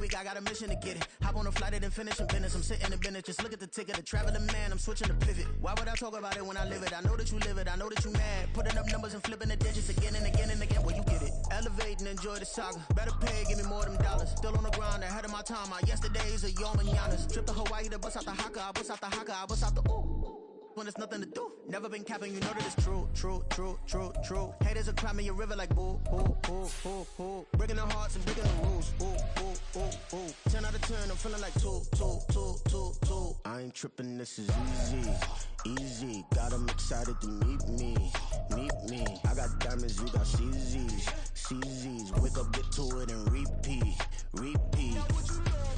week, I got a mission to get it. Hop on a flight and finish in business. I'm sitting in business, just look at the ticket. A traveling man, I'm switching to pivot. Why would I talk about it when I live it? I know that you live it, I know that you mad. Putting up numbers and flipping the digits again and again and again. Well, you get it. Elevate and enjoy the saga. Better pay, give me more of them dollars. Still on the grind, ahead of my time. My yesterdays are your mananas. Trip to Hawaii to bust out the haka. I bust out the haka, I bust out the ooh. When there's nothing to do. Never been capping, you know that it's true, true, true, true, true. Haters are climbing your river like boo, boo, boo, boo, boo. Breaking their hearts and breaking the rules. Ooh, ooh, ooh, ooh. 10 out of 10, I'm feeling like 2, 2, 2, 2, 2. I ain't tripping, this is easy, easy. Got 'em excited to meet me, meet me. I got diamonds, you got CZs, CZs. Wake up, get to it and repeat, repeat.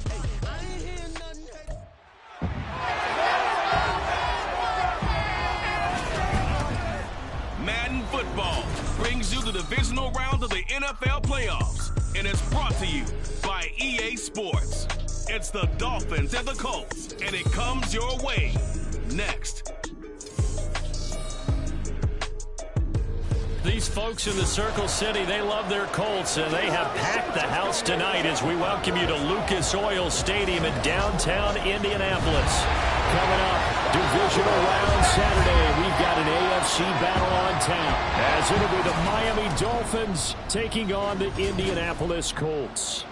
Hey, I ain't hearing nothing. Madden Football brings you the divisional round of the NFL playoffs, and it's brought to you by EA Sports. It's the Dolphins and the Colts, and it comes your way next. These folks in the Circle City, they love their Colts, and they have packed the house tonight as we welcome you to Lucas Oil Stadium in downtown Indianapolis. Coming up, divisional round Saturday, we've got an AFC battle on tap, as it'll be the Miami Dolphins taking on the Indianapolis Colts.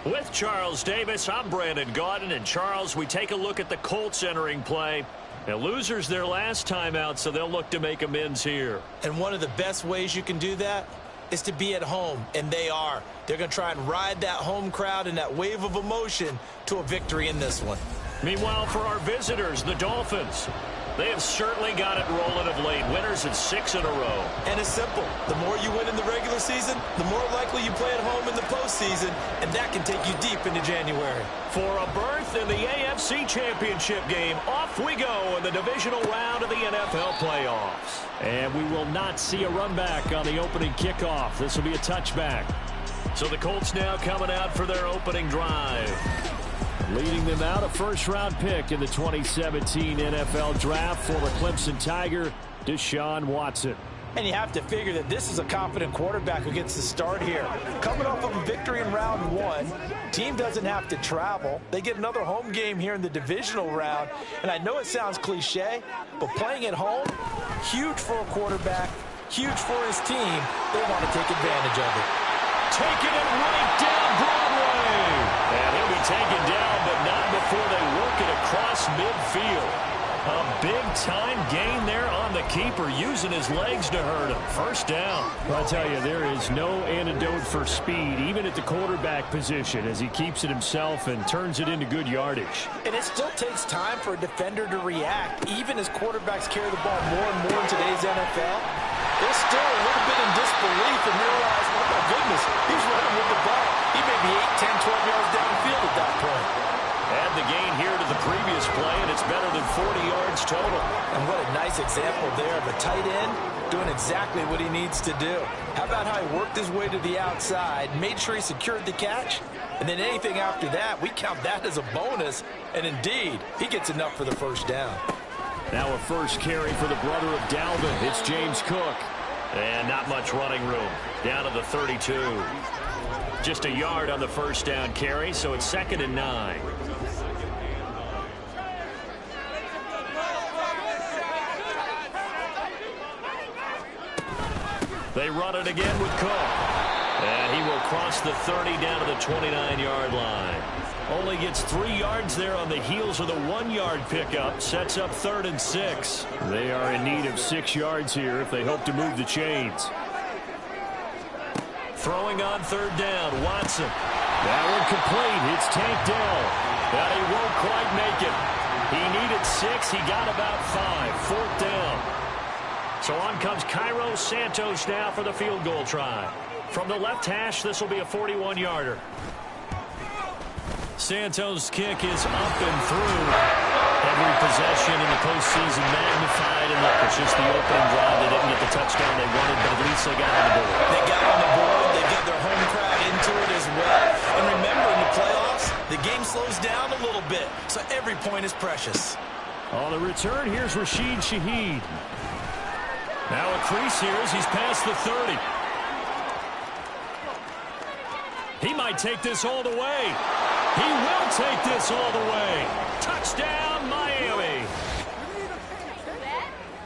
With Charles Davis, I'm Brandon Gaudin, and Charles, we take a look at the Colts entering play. Now, losers their last time out, so they'll look to make amends here. And one of the best ways you can do that is to be at home, and they are. They're going to try and ride that home crowd and that wave of emotion to a victory in this one. Meanwhile, for our visitors, the Dolphins, they have certainly got it rolling of late. Winners in 6 in a row. And it's simple. The more you win in the regular season, the more likely you play at home in the postseason, and that can take you deep into January. For a berth in the AFC Championship game, off we go in the divisional round of the NFL playoffs. And we will not see a run back on the opening kickoff. This will be a touchback. So the Colts now coming out for their opening drive. Leading them out, a first-round pick in the 2017 NFL Draft, former Clemson Tiger, Deshaun Watson. And you have to figure that this is a confident quarterback who gets the start here. Coming off of a victory in round 1, team doesn't have to travel. They get another home game here in the divisional round. And I know it sounds cliche, but playing at home, huge for a quarterback, huge for his team. They want to take advantage of it. Taking it right down Broadway. And he'll be taken down, but not before they work it across midfield. A big-time gain there on the keeper, using his legs to hurt him. First down. I'll tell you, there is no antidote for speed, even at the quarterback position, as he keeps it himself and turns it into good yardage. And it still takes time for a defender to react, even as quarterbacks carry the ball more and more in today's NFL. They're still a little bit in disbelief and realize, oh my goodness, he's running with the ball. He may be 8, 10, 12 yards downfield at that point. Add the gain here to the previous play, and it's better than 40 yards total. And what a nice example there of a tight end doing exactly what he needs to do. How about how he worked his way to the outside, made sure he secured the catch, and then anything after that, we count that as a bonus. And indeed, he gets enough for the first down. Now a first carry for the brother of Dalvin. It's James Cook. And not much running room. Down to the 32. Just a yard on the first down carry, so it's 2nd and 9. They run it again with Cook. And he will cross the 30 down to the 29-yard line. Only gets 3 yards there on the heels of the 1-yard pickup. Sets up 3rd and 6. They are in need of 6 yards here if they hope to move the chains. Throwing on 3rd down, Watson. That one complete. It's Tank Dell. But he won't quite make it. He needed 6. He got about 5. 4th down. So on comes Cairo Santos now for the field goal try. From the left hash, this will be a 41-yarder. Santos' kick is up and through. Every possession in the postseason magnified, and look, it's just the opening drive. They didn't get the touchdown they wanted, but at least they got on the board. They got on the board. They got their home crowd into it as well. And remember, in the playoffs, the game slows down a little bit, so every point is precious. On the return, here's Rashid Shaheed. Now a crease here as he's past the 30. He might take this all the way. He will take this all the way. Touchdown, Miami.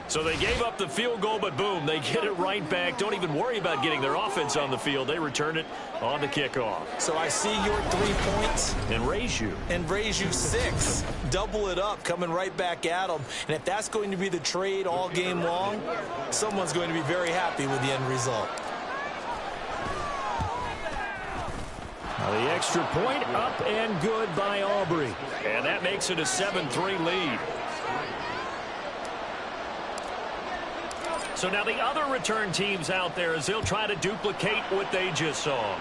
So they gave up the field goal, but boom, they get it right back. Don't even worry about getting their offense on the field. They return it on the kickoff. So I see your 3 points. And raise you. And raise you 6. Double it up, coming right back at them. And if that's going to be the trade all game long, someone's going to be very happy with the end result. Now the extra point up and good by Aubrey. And that makes it a 7-3 lead. So now the other return teams out there as they'll try to duplicate what they just saw.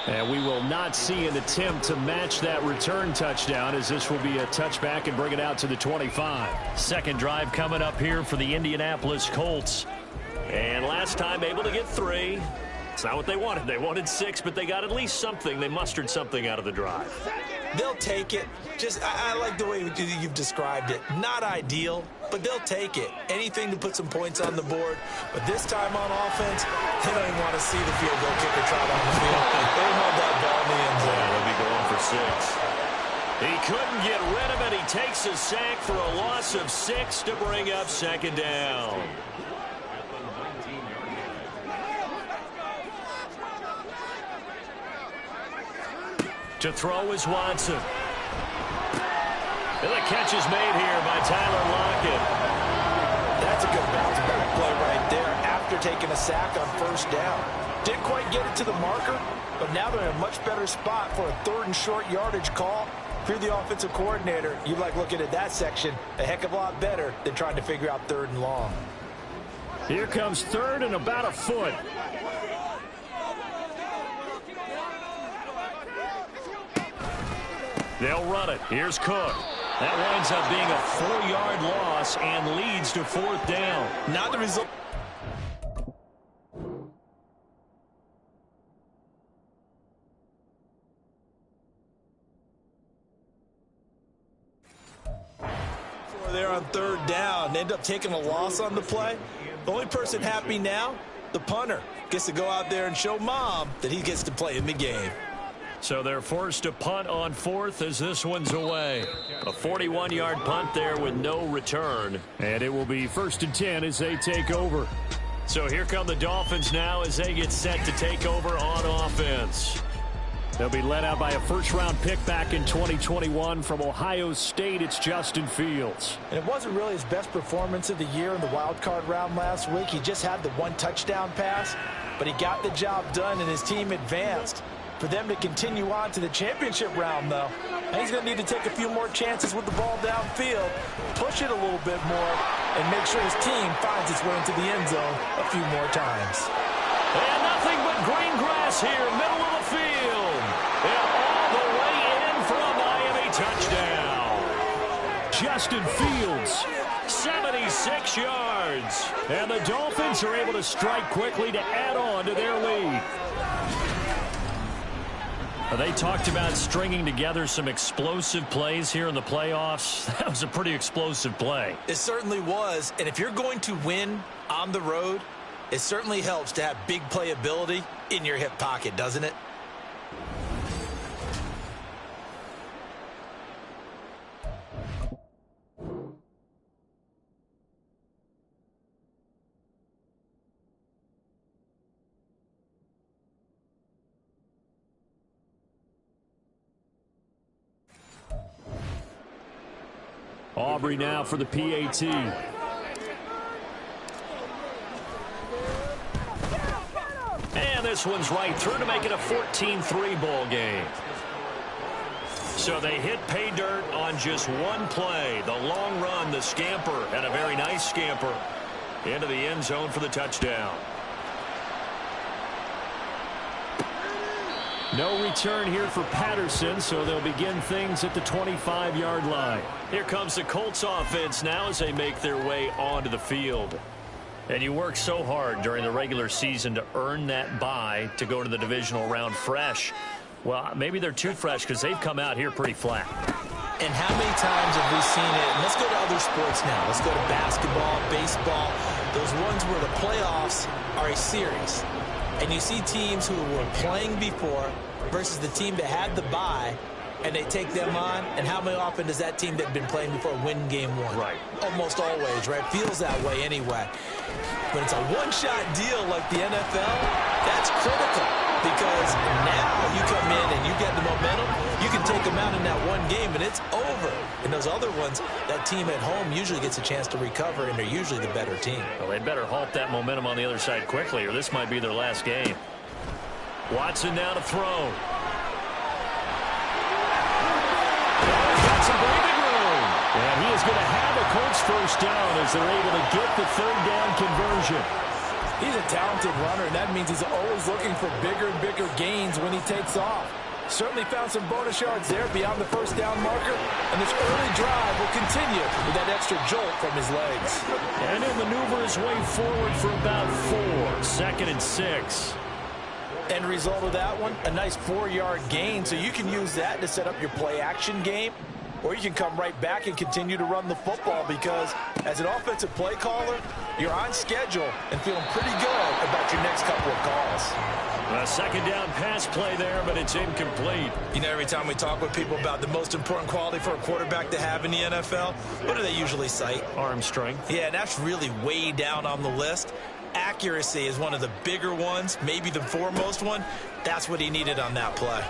And we will not see an attempt to match that return touchdown, as this will be a touchback and bring it out to the 25. Second drive coming up here for the Indianapolis Colts. And last time able to get 3. It's not what they wanted. They wanted 6, but they got at least something. They mustered something out of the drive. They'll take it. I like the way you've described it. Not ideal, but they'll take it. Anything to put some points on the board. But this time on offense, they don't even want to see the field goal kicker trot on the field. They held that ball in the end zone. Yeah, they'll be going for 6. He couldn't get rid of it. He takes a sack for a loss of 6 to bring up second down. To throw is Watson. And the catch is made here by Tyler Lockett. That's a good bounce back play right there after taking a sack on first down. Didn't quite get it to the marker, but now they're in a much better spot for a 3rd and short yardage call. If you're the offensive coordinator, you like looking at that section a heck of a lot better than trying to figure out 3rd and long. Here comes 3rd and about a foot. They'll run it. Here's Cook. That winds up being a 4-yard loss and leads to 4th down. Not the result. They're on 3rd down. They end up taking a loss on the play. The only person happy now, the punter, gets to go out there and show mom that he gets to play in the game. So they're forced to punt on 4th as this one's away. A 41-yard punt there with no return. And it will be 1st and 10 as they take over. So here come the Dolphins now as they get set to take over on offense. They'll be led out by a first-round pick back in 2021 from Ohio State. It's Justin Fields. And it wasn't really his best performance of the year in the wild card round last week. He just had the 1 touchdown pass, but he got the job done and his team advanced. For them to continue on to the championship round, though, and he's going to need to take a few more chances with the ball downfield, push it a little bit more, and make sure his team finds its way into the end zone a few more times. And nothing but green grass here, middle of the field. And all the way in for a Miami touchdown. Justin Fields, 76 yards. And the Dolphins are able to strike quickly to add on to their lead. They talked about stringing together some explosive plays here in the playoffs. That was a pretty explosive play. It certainly was. And if you're going to win on the road, it certainly helps to have big playability in your hip pocket, doesn't it? Aubrey now for the PAT. And this one's right through to make it a 14-3 ball game. So they hit pay dirt on just one play. The long run, the scamper, and a very nice scamper into the end zone for the touchdown. No return here for Patterson, so they'll begin things at the 25-yard line. Here comes the Colts offense now as they make their way onto the field. And you work so hard during the regular season to earn that bye to go to the divisional round fresh. Well, maybe they're too fresh because they've come out here pretty flat. And how many times have we seen it? And let's go to other sports now. Let's go to basketball, baseball, those ones where the playoffs are a series. and you see teams who were playing before versus the team that had the bye, and they take them on, and how often does that team that had been playing before win game one? Right. Almost always, right? Feels that way anyway. But it's a one-shot deal like the NFL. That's critical because now you come in and you get the momentum. You can take them out in that one game, and it's over. And those other ones, that team at home usually gets a chance to recover, and they're usually the better team. Well, they better halt that momentum on the other side quickly, or this might be their last game. Watson now to throw. Got some breathing room. And he is going to have a Colts first down as they're able to get the third down conversion. He's a talented runner, and that means he's always looking for bigger and bigger gains when he takes off. Certainly found some bonus yards there beyond the first down marker, and this early drive will continue with that extra jolt from his legs. And he'll maneuver his way forward for about 4. 2nd and 6. End result of that one, a nice 4-yard gain, so you can use that to set up your play-action game, or you can come right back and continue to run the football because as an offensive play caller, you're on schedule and feeling pretty good about your next couple of calls. A second down pass play there, but it's incomplete. You know, every time we talk with people about the most important quality for a quarterback to have in the NFL, what do they usually cite? Arm strength. Yeah, that's really way down on the list. Accuracy is one of the bigger ones, maybe the foremost one. That's what he needed on that play.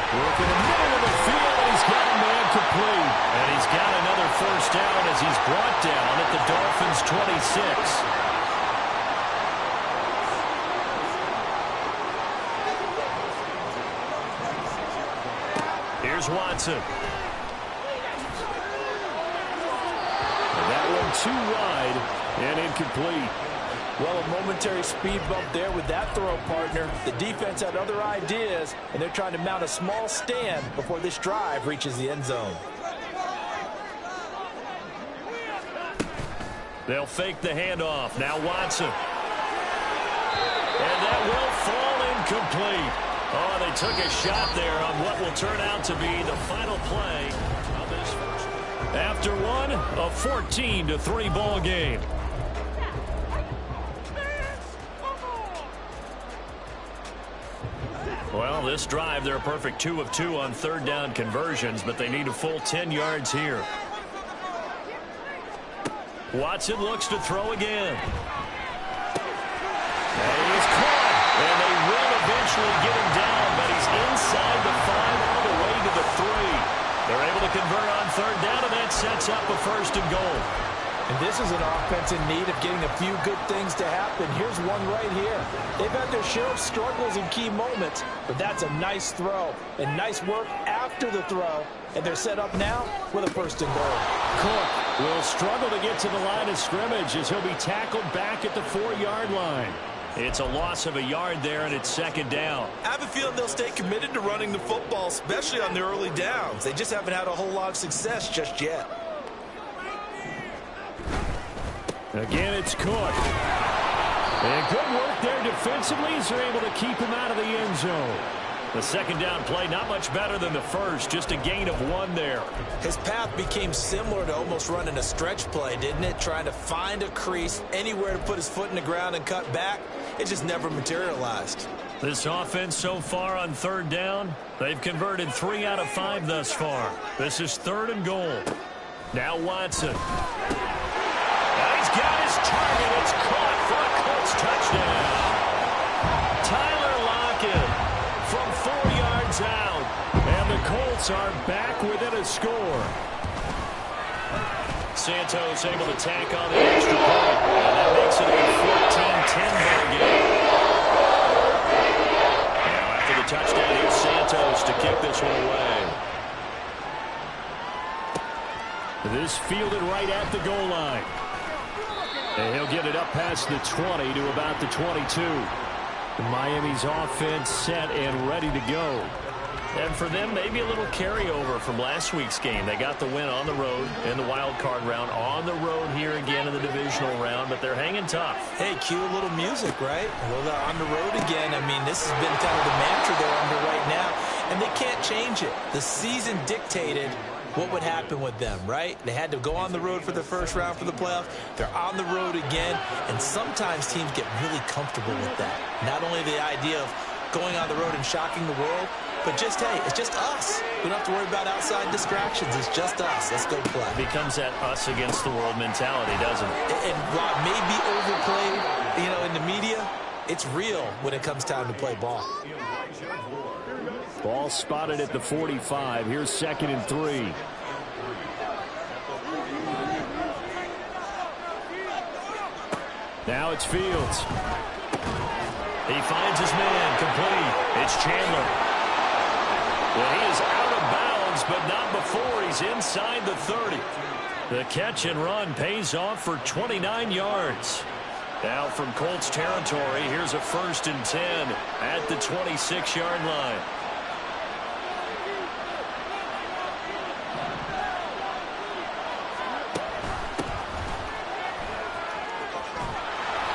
Work in the middle of the field, and he's got a man complete. And he's got another first down as he's brought down at the Dolphins' 26. Here's Watson. And that one too wide and incomplete. Well, a momentary speed bump there with that throw, partner. The defense had other ideas, and they're trying to mount a small stand before this drive reaches the end zone. They'll fake the handoff. Now Watson. And that will fall incomplete. Oh, they took a shot there on what will turn out to be the final play of this first. After one, a 14-3 ball game. Well, this drive, they're a perfect 2 of 2 on third down conversions, but they need a full 10 yards here. Watson looks to throw again. And he's caught, and they will eventually get him down, but he's inside the 5 all the way to the 3. They're able to convert on third down, and that sets up a 1st and goal. And this is an offense in need of getting a few good things to happen. Here's one right here. They've had their share of struggles in key moments, but that's a nice throw and nice work after the throw. And they're set up now with a 1st and goal. Cook will struggle to get to the line of scrimmage as he'll be tackled back at the 4-yard line. It's a loss of a yard there, and it's 2nd down. I have a feeling they'll stay committed to running the football, especially on the early downs. They just haven't had a whole lot of success just yet. Again, it's Cook. And good work there defensively as they're able to keep him out of the end zone. The 2nd down play, not much better than the first, just a gain of 1 there. His path became similar to almost running a stretch play, didn't it? Trying to find a crease, anywhere to put his foot in the ground and cut back. It just never materialized. This offense so far on third down, they've converted 3 out of 5 thus far. This is 3rd and goal. Now Watson. He's got his target. It's caught for a Colts touchdown. Tyler Lockett from 4 yards out. And the Colts are back within a score. Santos able to tack on the extra point. And that makes it a 14-10 ball game. Now after the touchdown, here's Santos to kick this one away. This fielded right at the goal line. And he'll get it up past the 20 to about the 22. Miami's offense set and ready to go. And for them, maybe a little carryover from last week's game. They got the win on the road in the wild card round, on the road here again in the divisional round, but they're hanging tough. Hey, cue a little music, right? Well, they're on the road again. I mean, this has been kind of the mantra they're under right now, and they can't change it. The season dictated what would happen with them, right? They had to go on the road for the first round for the playoffs. They're on the road again, and sometimes teams get really comfortable with that. Not only the idea of going on the road and shocking the world, but just, hey, it's just us. We don't have to worry about outside distractions. It's just us. Let's go play. It becomes that us against the world mentality, doesn't it? And while it may be overplayed, you know, in the media, it's real when it comes time to play ball. Ball spotted at the 45. Here's 2nd and 3. Now it's Fields. He finds his man, complete. It's Chandler. Well, he is out of bounds, but not before he's inside the 30. The catch and run pays off for 29 yards. Now from Colts territory, here's a 1st and 10 at the 26-yard line.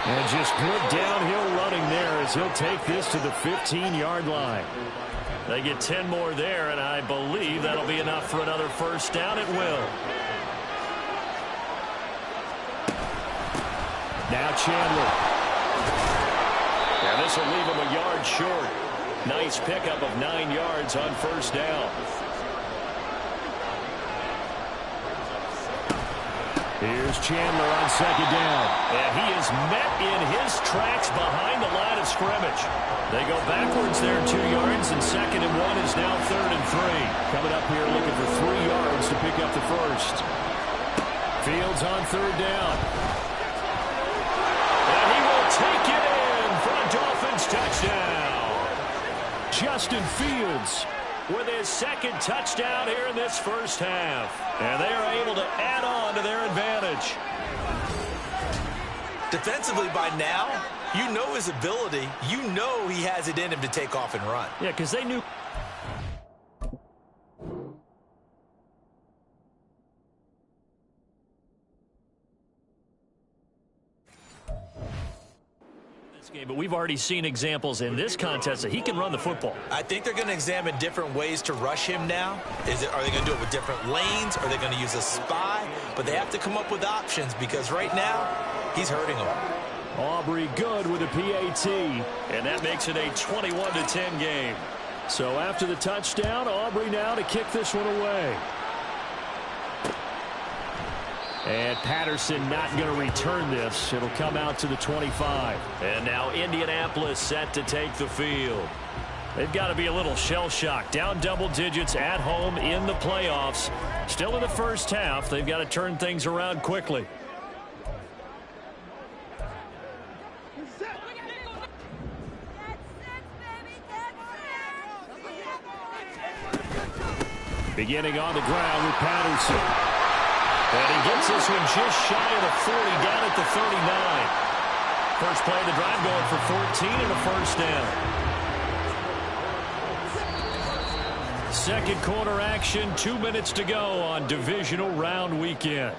And just good downhill running there as he'll take this to the 15-yard line. They get 10 more there, and I believe that'll be enough for another 1st down. It will. Now Chandler. And this will leave him a yard short. Nice pickup of 9 yards on 1st down. Here's Chandler on 2nd down. And he is met in his tracks behind the line of scrimmage. They go backwards there 2 yards, and 2nd and 1 is now 3rd and 3. Coming up here looking for 3 yards to pick up the 1st. Fields on 3rd down. And he will take it in for a Dolphins touchdown. Justin Fields with his 2nd touchdown here in this 1st half. And they are able to add on to their advantage. Defensively by now, you know his ability. You know he has it in him to take off and run. Yeah, because they knew. Game, but we've already seen examples in this contest that he can run the football. I think they're going to examine different ways to rush him now. Are they going to do it with different lanes? Are they going to use a spy? But they have to come up with options because right now, he's hurting them. Aubrey good with a PAT, and that makes it a 21-10 game. So after the touchdown, Aubrey now to kick this one away. And Patterson not going to return this. It'll come out to the 25. And now Indianapolis set to take the field. They've got to be a little shell-shocked. Down double digits at home in the playoffs. Still in the 1st half. They've got to turn things around quickly. Beginning on the ground with Patterson. And he gets this one just shy of the 40, down at the 39. First play of the drive going for 14 and a 1st down. 2nd quarter action, 2 minutes to go on divisional round weekend.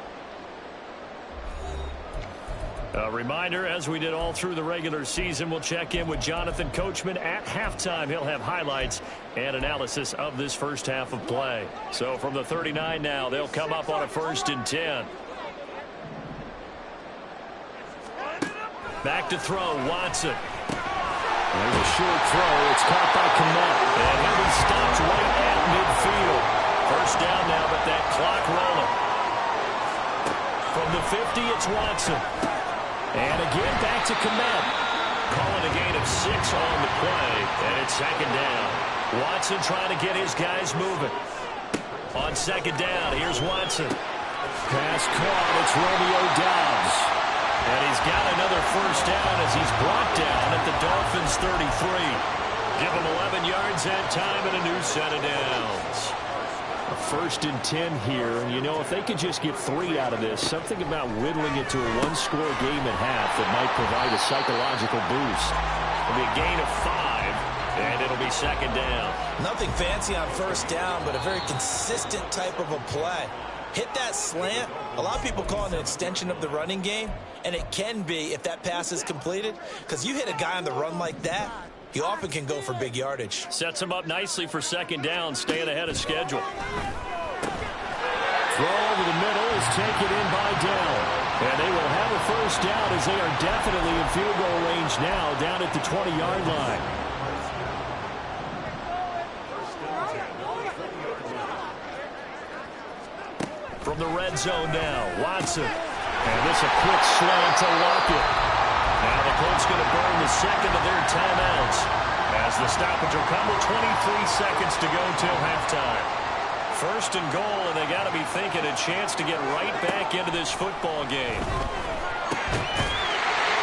A reminder, as we did all through the regular season, we'll check in with Jonathan Coachman at halftime. He'll have highlights and analysis of this 1st half of play. So from the 39 now, they'll come up on a 1st and 10. Back to throw, Watson. There's a short throw. It's caught by Kmet. And he'll be stopped right at midfield. 1st down now, but that clock rolling. From the 50, it's Watson. And again, back to Kmet. Calling a gain of 6 on the play, and it's 2nd down. Watson trying to get his guys moving. On 2nd down, here's Watson. Pass caught, it's Romeo Doubs. And he's got another 1st down as he's brought down at the Dolphins' 33. Give him 11 yards that time and a new set of downs. A 1st and 10 here, and you know, if they could just get 3 out of this, something about whittling it to a 1-score game at half that might provide a psychological boost. It'll be a gain of 5, and it'll be 2nd down. Nothing fancy on 1st down, but a very consistent type of a play. Hit that slant. A lot of people call it an extension of the running game, and it can be if that pass is completed, because you hit a guy on the run like that, he often can go for big yardage. Sets him up nicely for 2nd down, staying ahead of schedule. throw over the middle is taken in by Dell. And they will have a first down as they are definitely in field goal range now down at the 20-yard line. From the red zone now, Watson. And this a quick slant to Lockett. Now the Colts going to burn the second of their timeouts as the stoppage will come with 23 seconds to go till halftime. First and goal, and they got to be thinking a chance to get right back into this football game.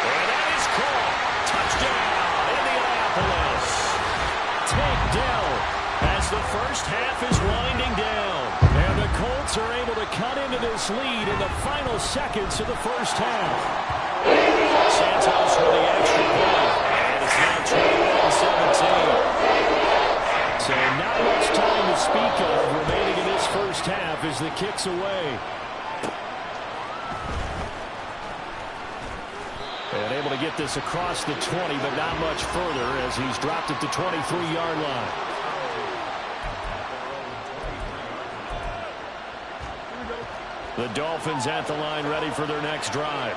And that is caught. Touchdown, Indianapolis. Take Dell as the first half is winding down. And the Colts are able to cut into this lead in the final seconds of the first half. Santos with the extra point, and it's now 21-17. So not much time to speak of remaining in this first half as the kick's away. And able to get this across the 20, but not much further as he's dropped at the 23-yard line. The Dolphins at the line ready for their next drive.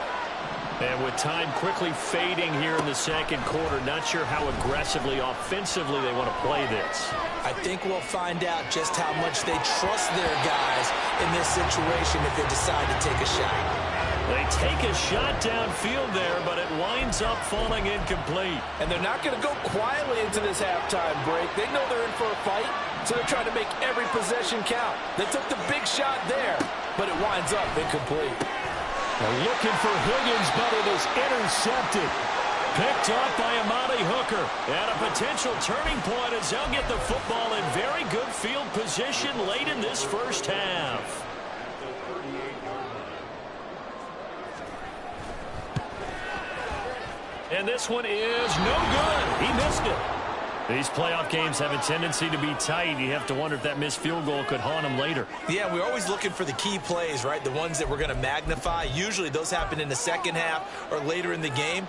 And with time quickly fading here in the second quarter, not sure how aggressively, offensively they want to play this. I think we'll find out just how much they trust their guys in this situation if they decide to take a shot. They take a shot downfield there, but it winds up falling incomplete. And they're not going to go quietly into this halftime break. They know they're in for a fight, so they're trying to make every possession count. They took the big shot there, but it winds up incomplete. They're looking for Higgins, but it is intercepted. Picked up by Amani Hooker. And a potential turning point as they'll get the football in very good field position late in this first half. And this one is no good. He missed it. These playoff games have a tendency to be tight. You have to wonder if that missed field goal could haunt him later. Yeah, we're always looking for the key plays, right? The ones that we're going to magnify. Usually those happen in the second half or later in the game.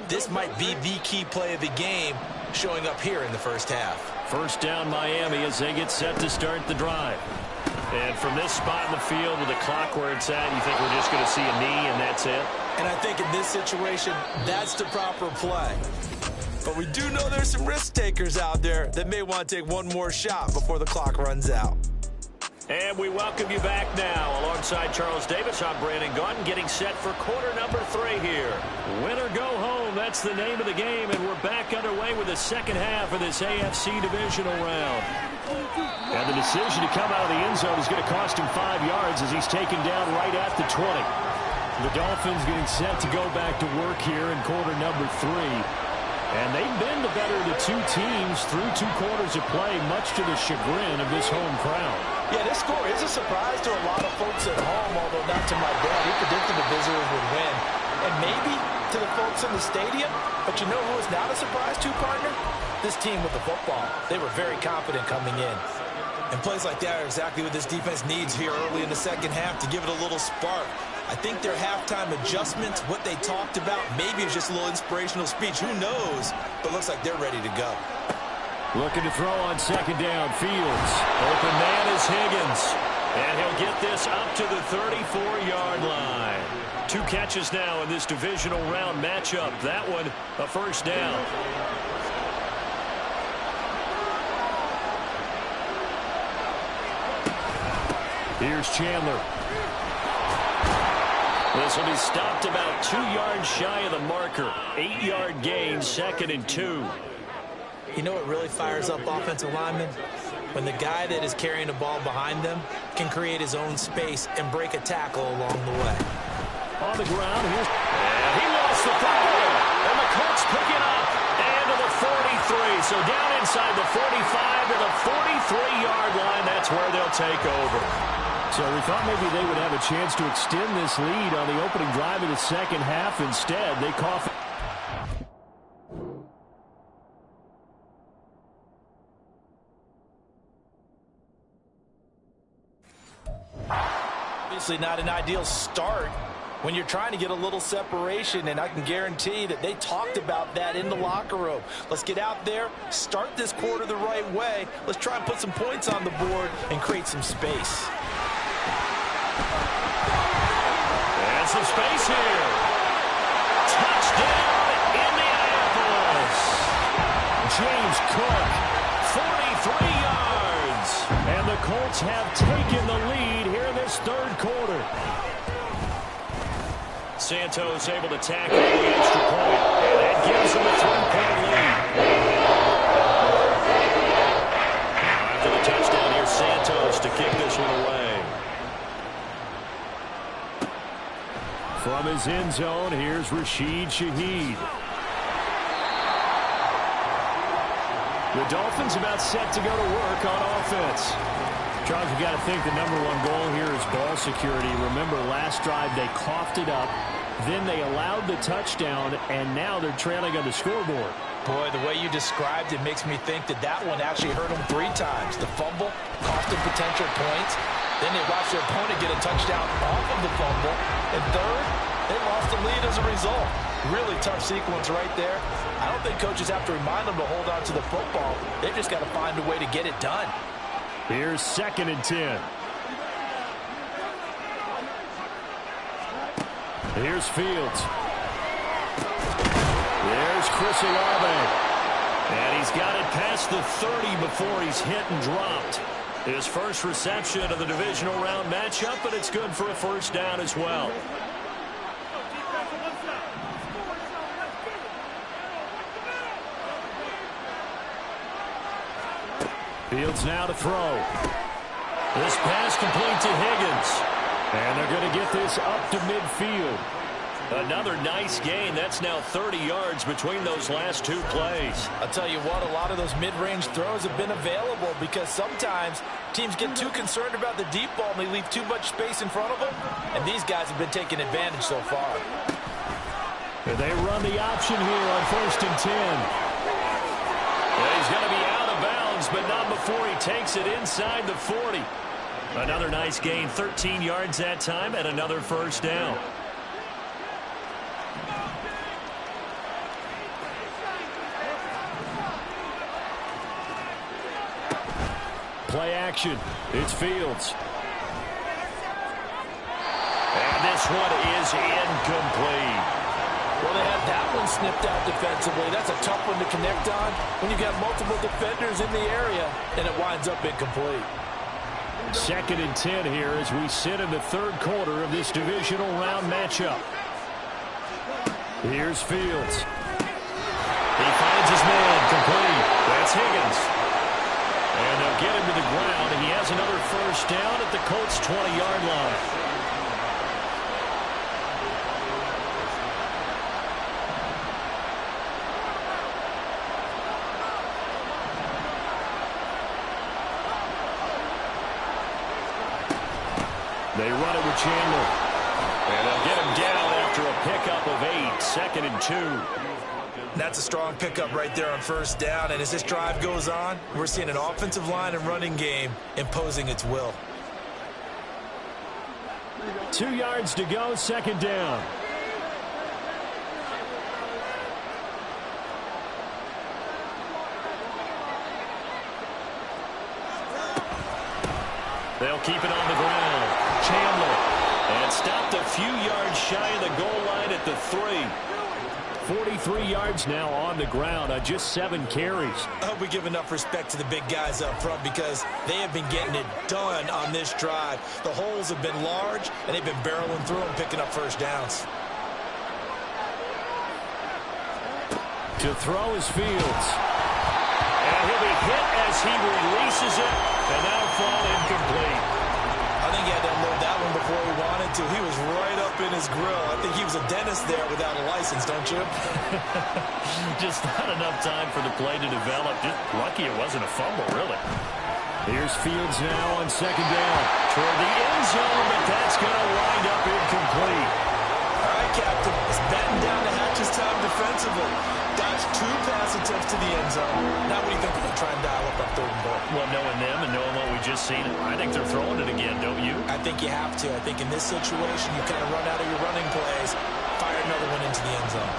This might be the key play of the game showing up here in the first half. First down Miami as they get set to start the drive. And from this spot in the field with the clock where it's at, you think we're just going to see a knee and that's it? And I think in this situation, that's the proper play. But we do know there's some risk takers out there that may want to take one more shot before the clock runs out. And we welcome you back now. Alongside Charles Davis, I'm Brandon Gaudin, getting set for quarter number 3 here. Win or go home, that's the name of the game, and we're back underway with the second half of this AFC divisional round. And the decision to come out of the end zone is going to cost him 5 yards as he's taken down right at the 20. The Dolphins getting set to go back to work here in quarter number 3. And they've been the better of the two teams through 2 quarters of play, much to the chagrin of this home crowd. Yeah, this score is a surprise to a lot of folks at home, although not to my dad. He predicted the visitors would win. And maybe to the folks in the stadium, but you know who is not a surprise to, partner? This team with the football. They were very confident coming in. And plays like that are exactly what this defense needs here early in the second half to give it a little spark. I think their halftime adjustments, what they talked about, maybe it's just a little inspirational speech. Who knows? But looks like they're ready to go. Looking to throw on second down, Fields. Open man is Higgins. And he'll get this up to the 34-yard line. 2 catches now in this divisional round matchup. That one, a first down. Here's Chandler. This will be stopped about 2 yards shy of the marker. 8-yard gain, 2nd and 2. You know what really fires up offensive linemen? When the guy that is carrying the ball behind them can create his own space and break a tackle along the way. On the ground, here's... And he lost the football. And the Colts pick it up. And to the 43. So down inside the 45 to the 43-yard line. That's where they'll take over. So we thought maybe they would have a chance to extend this lead on the opening drive of the second half. Instead, they cough. Obviously not an ideal start when you're trying to get a little separation, and I can guarantee that they talked about that in the locker room. Let's get out there, start this quarter the right way. Let's try and put some points on the board and create some space. some space here. Touchdown, Indianapolis. James Cook, 43 yards. And the Colts have taken the lead here in this third quarter. Santos able to tackle the extra point, and that gives him a 3-point lead. Now after the touchdown, here's Santos to kick this one away. From his end zone, here's Rashid Shaheed. The Dolphins about set to go to work on offense. Charles, you got to think the #1 goal here is ball security. Remember, last drive they coughed it up, then they allowed the touchdown, and now they're trailing on the scoreboard. Boy, the way you described it makes me think that that one actually hurt them 3 times. The fumble cost them potential points. Then they watched their opponent get a touchdown off of the fumble. And third, they lost the lead as a result. Really tough sequence right there. I don't think coaches have to remind them to hold on to the football. They've just got to find a way to get it done. Here's 2nd and 10. Here's Fields. There's Chris Olave. And he's got it past the 30 before he's hit and dropped. His first reception of the divisional round matchup, but it's good for a first down as well. Fields now to throw. This pass complete to Higgins. And they're going to get this up to midfield. Another nice gain. That's now 30 yards between those last 2 plays. I'll tell you what, a lot of those mid-range throws have been available because sometimes teams get too concerned about the deep ball and they leave too much space in front of them. And these guys have been taking advantage so far. And they run the option here on 1st and 10. Yeah, he's going to be out of bounds, but not before he takes it inside the 40. Another nice gain, 13 yards that time, and another first down. Play action. It's Fields. And this one is incomplete. Well, they had that one snipped out defensively. That's a tough one to connect on when you've got multiple defenders in the area, and it winds up incomplete. 2nd and 10 here as we sit in the third quarter of this divisional round matchup. Here's Fields. He finds his man complete. That's Higgins. And they'll get him to the ground. He has another first down at the Colts' 20-yard line. They run it with Chandler. And they'll get him down after a pickup of 8, 2nd and 2. That's a strong pickup right there on first down. And as this drive goes on, we're seeing an offensive line and running game imposing its will. 2 yards to go, 2nd down. They'll keep it on the ground. Chandler. And stopped a few yards shy of the goal line at the 3. 43 yards now on the ground on just 7 carries. I hope we give enough respect to the big guys up front because they have been getting it done on this drive. The holes have been large, and they've been barreling through them, picking up first downs. To throw is Fields. And he'll be hit as he releases it, and that'll fall incomplete. I think he had to unload that one before he wanted to. He was right up in his grill. I think he was a dentist there without a license, don't you? Just not enough time for the play to develop. Just lucky it wasn't a fumble, really. Here's Fields now on 2nd down. Toward the end zone, but that's going to wind up incomplete. All right, Captain. It's batten down to Hatch's time defensively. Dodged 2 pass attempts to the end zone. Now what do you think they're going to try and dial up on 3rd and 4? Well, knowing them and knowing what we just seen, I think they're throwing it again, don't you? I think you have to. I think in this situation, you kind of run out of your running plays, fire another one into the end zone.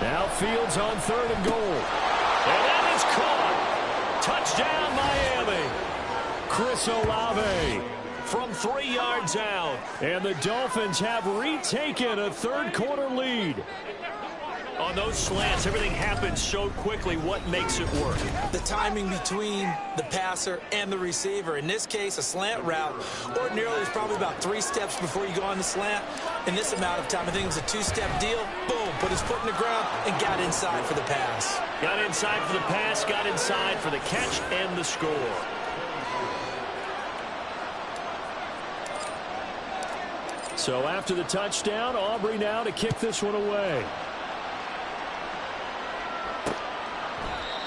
Now Fields on 3rd and goal. And that is caught. Touchdown, Miami. Chris Olave from 3 yards out. And the Dolphins have retaken a third-quarter lead. On those slants, everything happens so quickly. What makes it work? The timing between the passer and the receiver. In this case, a slant route. Ordinarily, it's probably about 3 steps before you go on the slant. In this amount of time, I think it was a 2-step deal. Boom, put his foot in the ground and got inside for the pass. Got inside for the pass, got inside for the catch and the score. So after the touchdown, Aubrey now to kick this one away.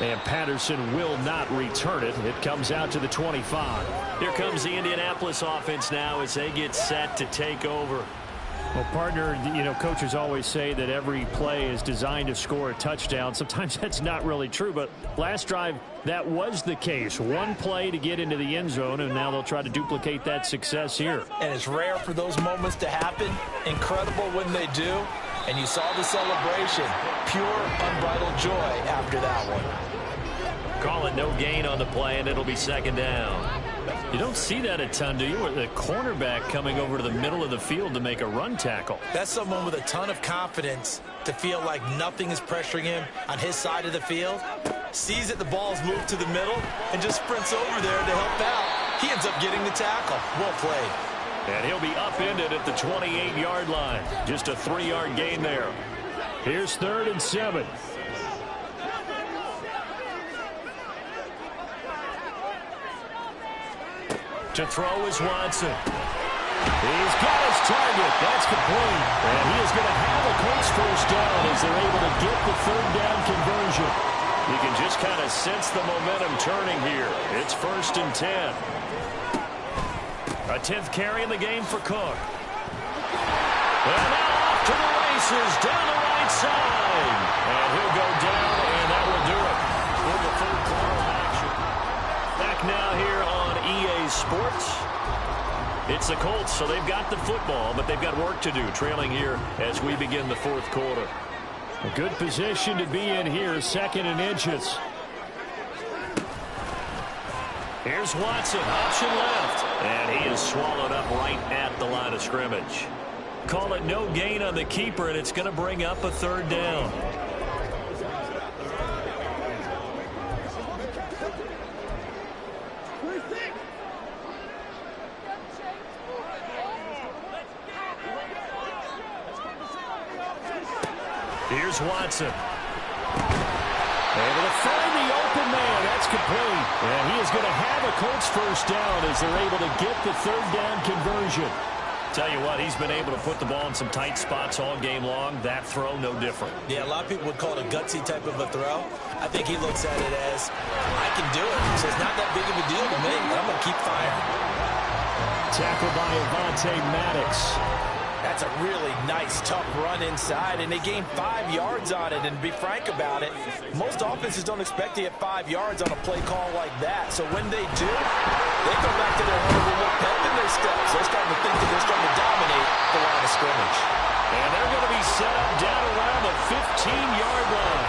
And Patterson will not return it. It comes out to the 25. Here comes the Indianapolis offense now as they get set to take over. Well, partner, you know, coaches always say that every play is designed to score a touchdown. Sometimes that's not really true, but last drive, that was the case. One play to get into the end zone, and now they'll try to duplicate that success here. And it's rare for those moments to happen. Incredible when they do. And you saw the celebration. Pure, unbridled joy after that one. Call it no gain on the play, and it'll be 2nd down. You don't see that a ton, do you? With the cornerback coming over to the middle of the field to make a run tackle. That's someone with a ton of confidence to feel like nothing is pressuring him on his side of the field. Sees that the ball's moved to the middle and just sprints over there to help out. He ends up getting the tackle. Well played. And he'll be upended at the 28-yard line. Just a 3-yard gain there. Here's 3rd and 7. To throw is Watson. He's got his target. That's complete. And he is going to have a Colts 1st down as they're able to get the 3rd down conversion. You can just kind of sense the momentum turning here. It's 1st and 10. A 10th carry in the game for Cook. And now off to the races down the right side. And he'll go down, and that will do it for the 3rd quarter of action. Back now here on EA Sports. It's the Colts, so they've got the football, but they've got work to do, trailing here as we begin the 4th quarter. A good position to be in here, 2nd and inches. Here's Watson, option left, and he is swallowed up right at the line of scrimmage. Call it no gain on the keeper, and it's going to bring up a 3rd down. Here's Watson. Able to find the open man. That's complete. And he is going to have a Colts 1st down as they're able to get the 3rd down conversion. Tell you what, he's been able to put the ball in some tight spots all game long. That throw, no different. Yeah, a lot of people would call it a gutsy type of a throw. I think he looks at it as, I can do it. So it's not that big of a deal to me. I'm going to keep firing. Tackled by Avonte Maddox. That's a really nice, tough run inside, and they gained 5 yards on it. And to be frank about it, most offenses don't expect to get 5 yards on a play call like that. So when they do, they go back to their home with a little pep in their steps. They're starting to think that they're starting to dominate the line of scrimmage. And they're going to be set up down around the 15-yard line.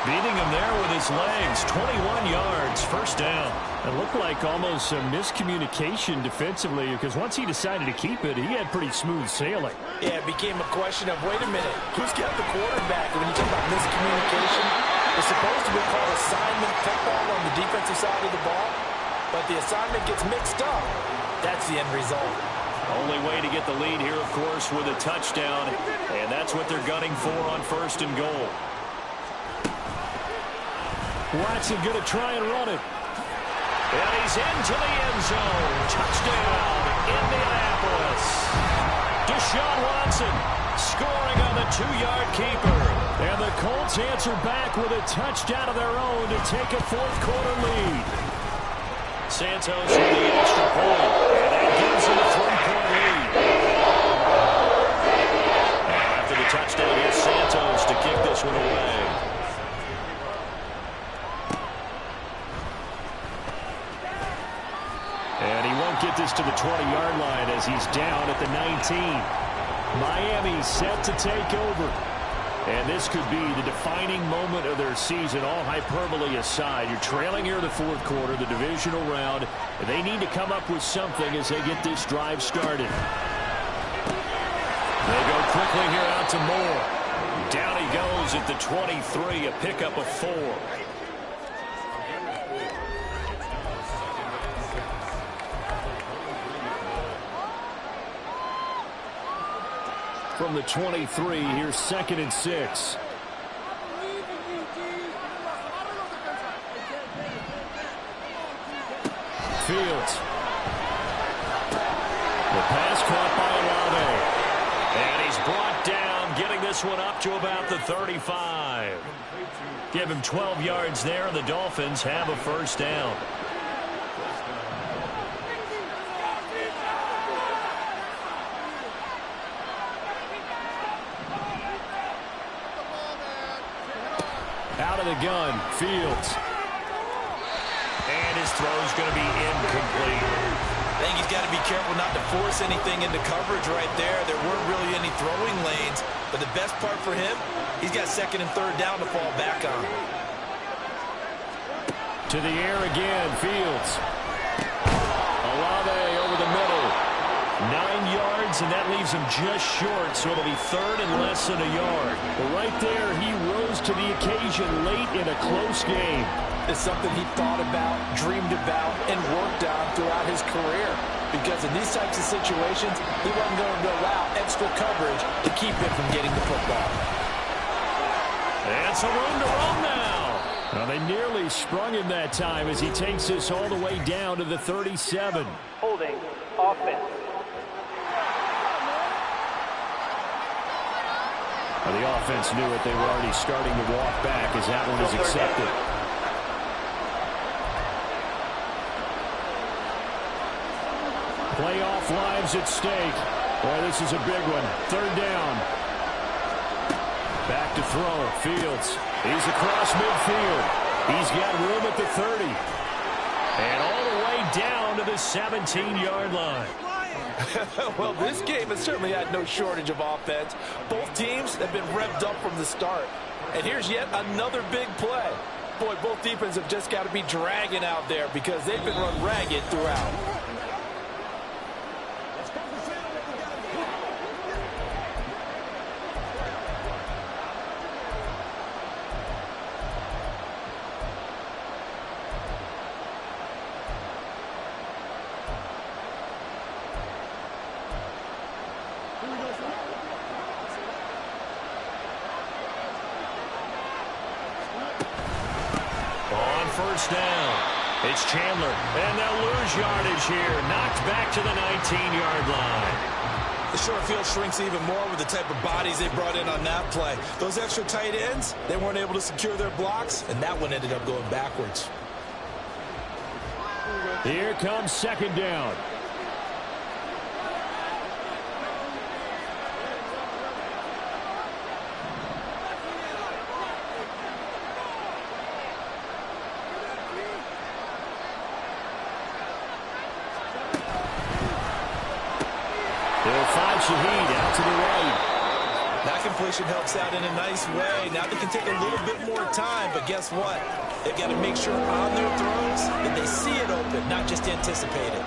Beating him there with his legs, 21 yards, 1st down. It looked like almost some miscommunication defensively because once he decided to keep it, he had pretty smooth sailing. Yeah, it became a question of, wait a minute, who's got the quarterback? And when you talk about miscommunication, it's supposed to be called assignment football on the defensive side of the ball, but the assignment gets mixed up. That's the end result. Only way to get the lead here, of course, with a touchdown, and that's what they're gunning for on 1st and goal. Watson going to try and run it. And he's into the end zone. Touchdown, Indianapolis. Deshaun Watson scoring on the 2-yard keeper. And the Colts answer back with a touchdown of their own to take a 4th quarter lead. Santos with the extra point. And that gives him a 3-point lead. And after the touchdown, here's Santos to kick this one away. And he won't get this to the 20-yard line as he's down at the 19. Miami set to take over. And this could be the defining moment of their season, all hyperbole aside. You're trailing here in the fourth quarter, the divisional round. And they need to come up with something as they get this drive started. They go quickly here out to Moore. Down he goes at the 23, a pickup of 4. From the 23, here's 2nd and 6. Fields. The pass caught by Olave. And he's brought down, getting this one up to about the 35. Give him 12 yards there, and the Dolphins have a first down. Out of the gun, Fields. And his throw's going to be incomplete. I think he's got to be careful not to force anything into coverage right there. There weren't really any throwing lanes. But the best part for him, he's got 2nd and 3rd down to fall back on. To the air again, Fields. Olave over the middle. 9 yards, and that leaves him just short, so it'll be 3rd and less than a yard. But right there, he rose to the occasion late in a close game. It's something he thought about, dreamed about, and worked on throughout his career. Because in these types of situations, he wasn't going to allow extra coverage to keep him from getting the football. And some room to run now. Well, they nearly sprung him that time as he takes this all the way down to the 37. Holding offense. Well, the offense knew it. They were already starting to walk back as that one is accepted. Playoff lives at stake. Boy, this is a big one. 3rd down. Back to throw. Fields. He's across midfield. He's got room at the 30. And all the way down to the 17-yard line. Well, this game has certainly had no shortage of offense. Both teams have been revved up from the start. And here's yet another big play. Boy, both defenses have just got to be dragging out there because they've been run ragged throughout. First down. It's Chandler, and they'll lose yardage here. Knocked back to the 19-yard line. The short field shrinks even more with the type of bodies they brought in on that play. Those extra tight ends, they weren't able to secure their blocks, and that one ended up going backwards. Here comes 2nd down. Shaheed out to the right. That completion helps out in a nice way. Now they can take a little bit more time, but guess what? They've got to make sure on their throws that they see it open, not just anticipate it.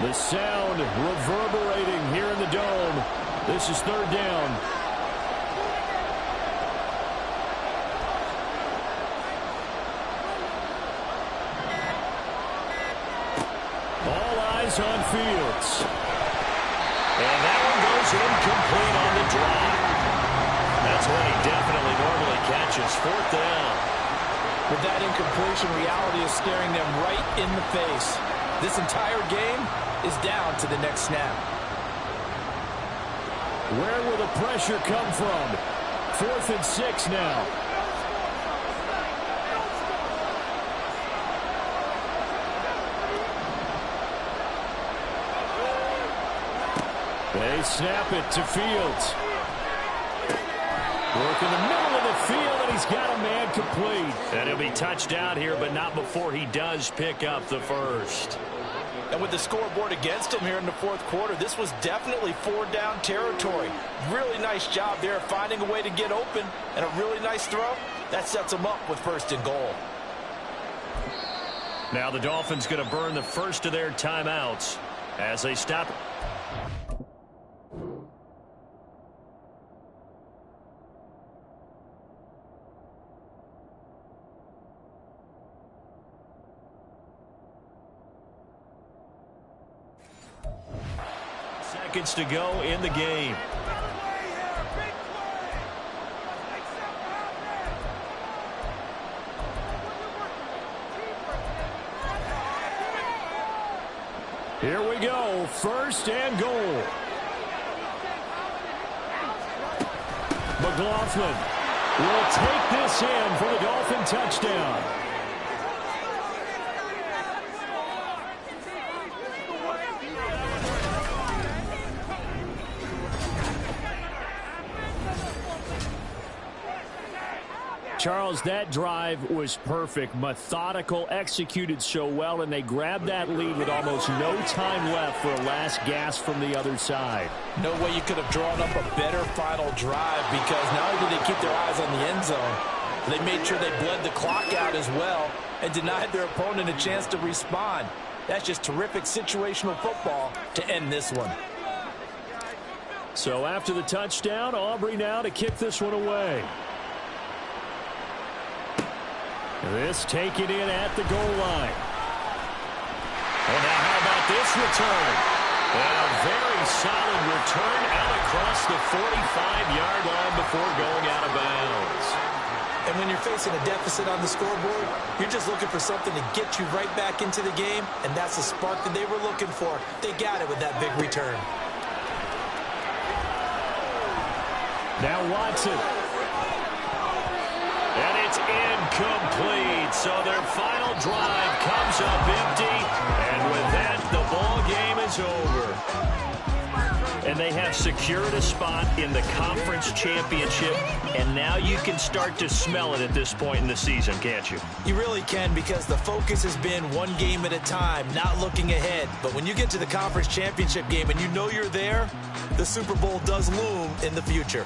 The sound reverberating here in the dome. This is 3rd down. All eyes on Fields. And that one goes incomplete on the drop. That's one he definitely normally catches. 4th down. With that incompletion, reality is staring them right in the face. This entire game is down to the next snap. Where will the pressure come from? 4th and 6 now. They snap it to Fields. Work in the middle of the field, and he's got a man complete. And he'll be touched out here, but not before he does pick up the first. And with the scoreboard against him here in the fourth quarter, this was definitely 4-down territory. Really nice job there finding a way to get open, and a really nice throw. That sets him up with first and goal. Now the Dolphins going to burn the first of their timeouts as they stop. Seconds to go in the game. Here we go, first and goal. McLaughlin will take this in for the Dolphin touchdown. Charles, that drive was perfect, methodical, executed so well, and they grabbed that lead with almost no time left for a last gasp from the other side. No way you could have drawn up a better final drive, because not only did they keep their eyes on the end zone, they made sure they bled the clock out as well and denied their opponent a chance to respond. That's just terrific situational football to end this one. So after the touchdown, Aubrey now to kick this one away. This taken in at the goal line. And now how about this return? And a very solid return out across the 45-yard line before going out of bounds. And when you're facing a deficit on the scoreboard, you're just looking for something to get you right back into the game, and that's the spark that they were looking for. They got it with that big return. Now Watson. And it's incomplete. So their final drive comes up empty. And with that, the ball game is over. And they have secured a spot in the conference championship. And now you can start to smell it at this point in the season, can't you? You really can, because the focus has been one game at a time, not looking ahead. But when you get to the conference championship game and you know you're there, the Super Bowl does loom in the future.